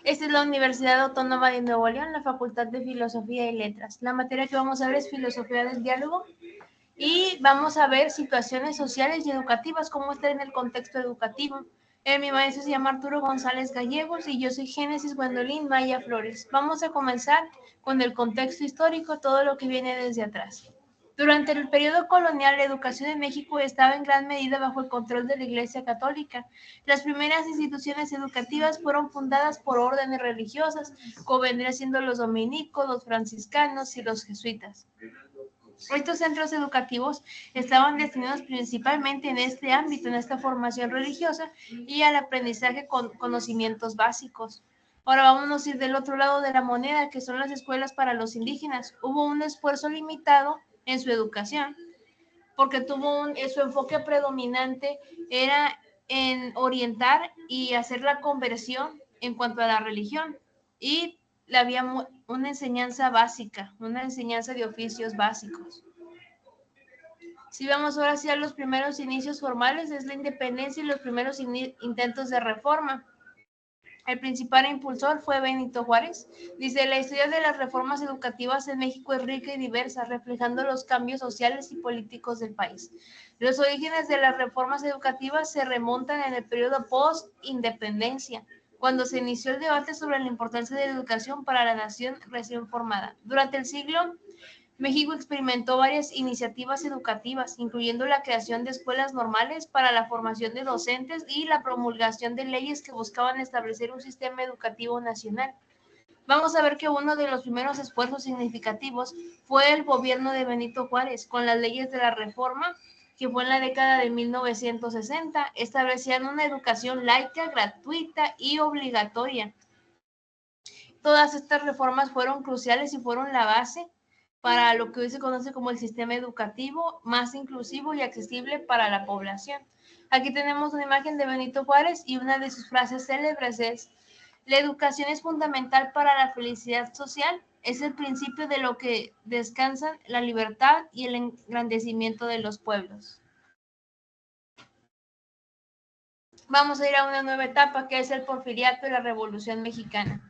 Esta es la Universidad Autónoma de Nuevo León, la Facultad de Filosofía y Letras. La materia que vamos a ver es Filosofía del Diálogo y vamos a ver situaciones sociales y educativas, cómo está en el contexto educativo. Mi maestro se llama Arturo González Gallegos y yo soy Génesis Gwendolyn Maya Flores. Vamos a comenzar con el contexto histórico, todo lo que viene desde atrás. Durante el periodo colonial, la educación en México estaba en gran medida bajo el control de la Iglesia Católica. Las primeras instituciones educativas fueron fundadas por órdenes religiosas, como vendrían siendo los dominicos, los franciscanos y los jesuitas. Estos centros educativos estaban destinados principalmente en este ámbito, en esta formación religiosa y al aprendizaje con conocimientos básicos. Ahora vámonos a ir del otro lado de la moneda, que son las escuelas para los indígenas. Hubo un esfuerzo limitado en su educación, porque su enfoque predominante era en orientar y hacer la conversión en cuanto a la religión. Y había una enseñanza básica, una enseñanza de oficios básicos. Si vamos ahora hacia los primeros inicios formales, es la independencia y los primeros intentos de reforma. El principal impulsor fue Benito Juárez. Dice, la historia de las reformas educativas en México es rica y diversa, reflejando los cambios sociales y políticos del país. Los orígenes de las reformas educativas se remontan en el periodo post-independencia, cuando se inició el debate sobre la importancia de la educación para la nación recién formada. Durante el siglo México experimentó varias iniciativas educativas, incluyendo la creación de escuelas normales para la formación de docentes y la promulgación de leyes que buscaban establecer un sistema educativo nacional. Vamos a ver que uno de los primeros esfuerzos significativos fue el gobierno de Benito Juárez, con las leyes de la Reforma, que fue en la década de 1960, establecían una educación laica, gratuita y obligatoria. Todas estas reformas fueron cruciales y fueron la base para lo que hoy se conoce como el sistema educativo más inclusivo y accesible para la población. Aquí tenemos una imagen de Benito Juárez y una de sus frases célebres es: la educación es fundamental para la felicidad social, es el principio de lo que descansan la libertad y el engrandecimiento de los pueblos. Vamos a ir a una nueva etapa que es el porfiriato y la Revolución Mexicana.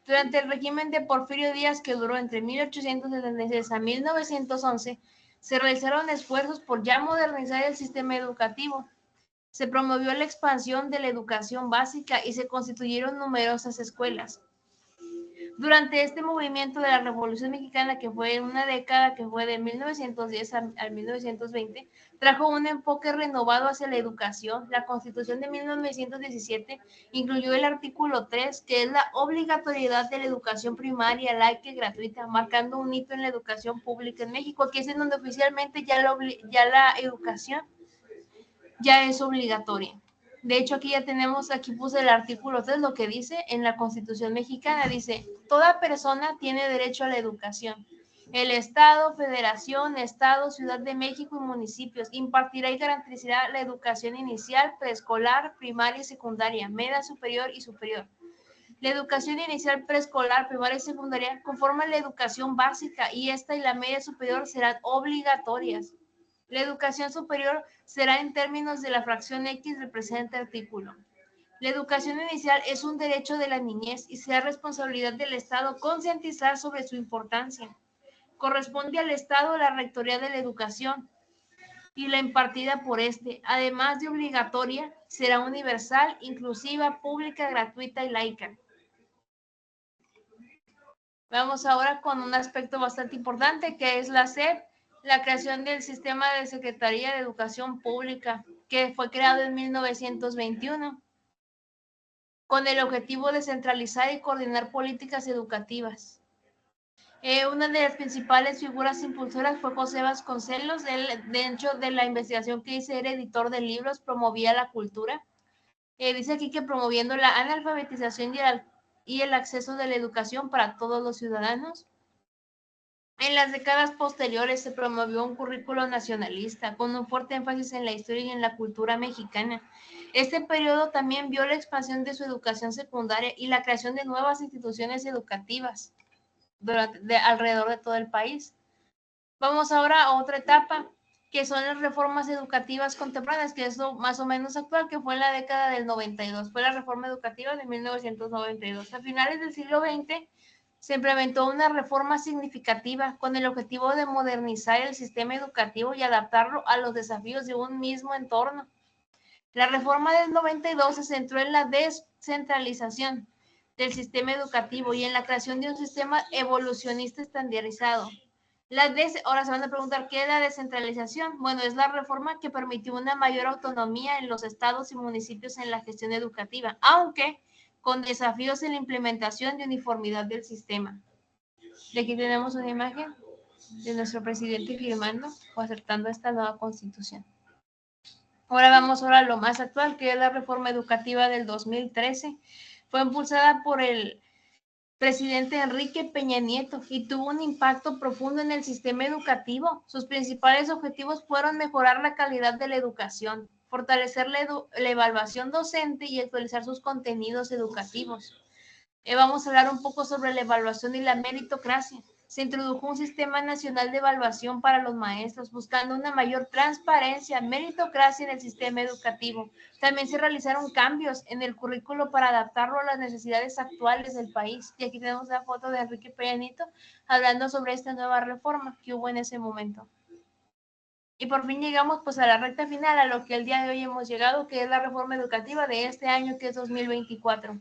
Durante el régimen de Porfirio Díaz, que duró entre 1876 a 1911, se realizaron esfuerzos por ya modernizar el sistema educativo. Se promovió la expansión de la educación básica y se constituyeron numerosas escuelas. Durante este movimiento de la Revolución Mexicana, que fue una década que fue de 1910 al 1920, trajo un enfoque renovado hacia la educación. La Constitución de 1917 incluyó el artículo 3, que es la obligatoriedad de la educación primaria, laica y gratuita, marcando un hito en la educación pública en México. Aquí es en donde oficialmente ya la educación ya es obligatoria. De hecho, aquí puse el artículo 3, lo que dice en la Constitución mexicana, dice, toda persona tiene derecho a la educación. El Estado, Federación, Estado, Ciudad de México y municipios impartirá y garantizará la educación inicial, preescolar, primaria y secundaria, media superior y superior. La educación inicial, preescolar, primaria y secundaria conforman la educación básica y esta y la media superior serán obligatorias. La educación superior será en términos de la fracción X del presente artículo. La educación inicial es un derecho de la niñez y será responsabilidad del Estado concientizar sobre su importancia. Corresponde al Estado la rectoría de la educación y la impartida por este, además de obligatoria, será universal, inclusiva, pública, gratuita y laica. Vamos ahora con un aspecto bastante importante que es la SEP, la creación del Sistema de Secretaría de Educación Pública, que fue creado en 1921, con el objetivo de centralizar y coordinar políticas educativas. Una de las principales figuras impulsoras fue José Vasconcelos. Él, dentro de la investigación que hice, era editor de libros, promovía la cultura. Dice aquí que promoviendo la analfabetización y el acceso de la educación para todos los ciudadanos. En las décadas posteriores se promovió un currículo nacionalista con un fuerte énfasis en la historia y en la cultura mexicana. Este periodo también vio la expansión de su educación secundaria y la creación de nuevas instituciones educativas alrededor de todo el país. Vamos ahora a otra etapa, que son las reformas educativas contemporáneas, que es lo más o menos actual, que fue en la década del 92, fue la reforma educativa de 1992. A finales del siglo XX se implementó una reforma significativa con el objetivo de modernizar el sistema educativo y adaptarlo a los desafíos de un mismo entorno. La reforma del 92 se centró en la descentralización del sistema educativo y en la creación de un sistema evolucionista estandarizado. Ahora se van a preguntar, ¿qué es la descentralización? Bueno, es la reforma que permitió una mayor autonomía en los estados y municipios en la gestión educativa, aunque con desafíos en la implementación de uniformidad del sistema. Y aquí tenemos una imagen de nuestro presidente firmando o aceptando esta nueva constitución. Ahora vamos a lo más actual, que es la reforma educativa del 2013. Fue impulsada por el presidente Enrique Peña Nieto y tuvo un impacto profundo en el sistema educativo. Sus principales objetivos fueron mejorar la calidad de la educación, fortalecer la evaluación docente y actualizar sus contenidos educativos. Vamos a hablar un poco sobre la evaluación y la meritocracia. Se introdujo un sistema nacional de evaluación para los maestros, buscando una mayor transparencia, meritocracia en el sistema educativo. También se realizaron cambios en el currículo para adaptarlo a las necesidades actuales del país. Y aquí tenemos la foto de Enrique Peña Nieto hablando sobre esta nueva reforma que hubo en ese momento. Y por fin llegamos pues a la recta final, a lo que el día de hoy hemos llegado, que es la reforma educativa de este año, que es 2024.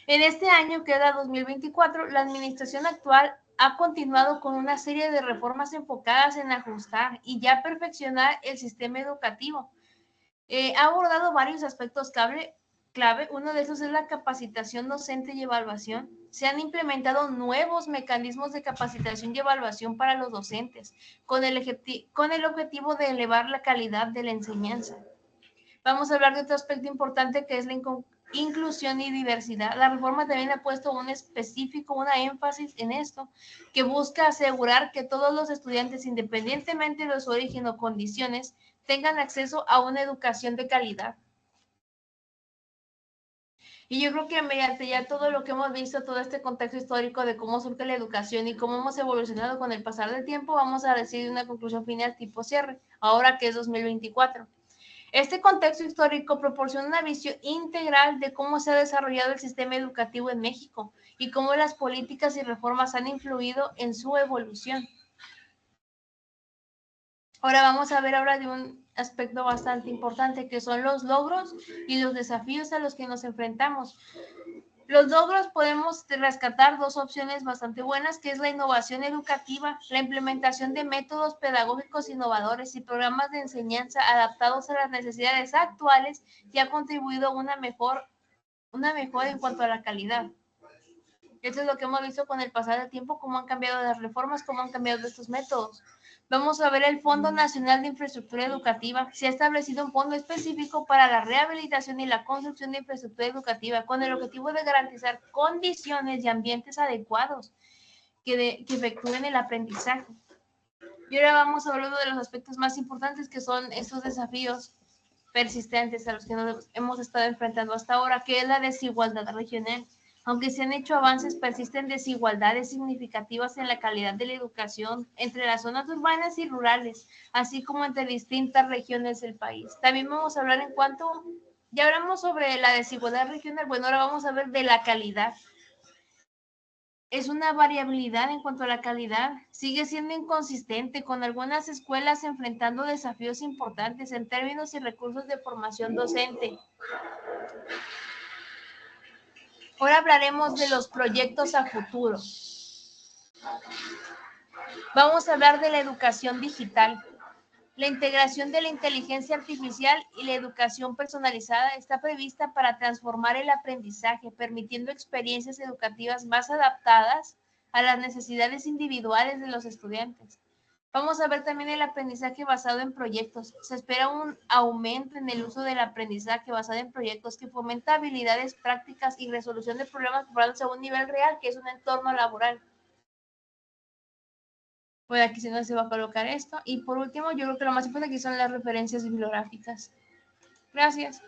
En este año, que era 2024, la administración actual ha continuado con una serie de reformas enfocadas en ajustar y ya perfeccionar el sistema educativo. Ha abordado varios aspectos clave. Uno de esos es la capacitación docente y evaluación. Se han implementado nuevos mecanismos de capacitación y evaluación para los docentes, con el objetivo de elevar la calidad de la enseñanza. Vamos a hablar de otro aspecto importante, que es la inclusión y diversidad. La reforma también ha puesto una énfasis en esto, que busca asegurar que todos los estudiantes, independientemente de su origen o condiciones, tengan acceso a una educación de calidad. Y yo creo que mediante ya todo lo que hemos visto, todo este contexto histórico de cómo surge la educación y cómo hemos evolucionado con el pasar del tiempo, vamos a decir una conclusión final tipo cierre, ahora que es 2024. Este contexto histórico proporciona una visión integral de cómo se ha desarrollado el sistema educativo en México y cómo las políticas y reformas han influido en su evolución. Ahora vamos a ver de un aspecto bastante importante, que son los logros y los desafíos a los que nos enfrentamos. Los logros podemos rescatar dos opciones bastante buenas, que es la innovación educativa, la implementación de métodos pedagógicos innovadores y programas de enseñanza adaptados a las necesidades actuales, y ha contribuido a una mejora en cuanto a la calidad. Esto es lo que hemos visto con el pasar del tiempo, cómo han cambiado las reformas, cómo han cambiado estos métodos. Vamos a ver el Fondo Nacional de Infraestructura Educativa. Se ha establecido un fondo específico para la rehabilitación y la construcción de infraestructura educativa con el objetivo de garantizar condiciones y ambientes adecuados que efectúen el aprendizaje. Y ahora vamos a hablar de los aspectos más importantes, que son estos desafíos persistentes a los que nos hemos estado enfrentando hasta ahora, que es la desigualdad regional. Aunque se han hecho avances, persisten desigualdades significativas en la calidad de la educación entre las zonas urbanas y rurales, así como entre distintas regiones del país. También vamos a hablar ya hablamos sobre la desigualdad regional, bueno, ahora vamos a ver de la calidad. Es una variabilidad en cuanto a la calidad, sigue siendo inconsistente, con algunas escuelas enfrentando desafíos importantes en términos y recursos de formación docente. Ahora hablaremos de los proyectos a futuro. Vamos a hablar de la educación digital. La integración de la inteligencia artificial y la educación personalizada está prevista para transformar el aprendizaje, permitiendo experiencias educativas más adaptadas a las necesidades individuales de los estudiantes. Vamos a ver también el aprendizaje basado en proyectos. Se espera un aumento en el uso del aprendizaje basado en proyectos que fomenta habilidades prácticas y resolución de problemas comparados a un nivel real, que es un entorno laboral. Pues aquí se va a colocar esto. Y por último, yo creo que lo más importante aquí son las referencias bibliográficas. Gracias.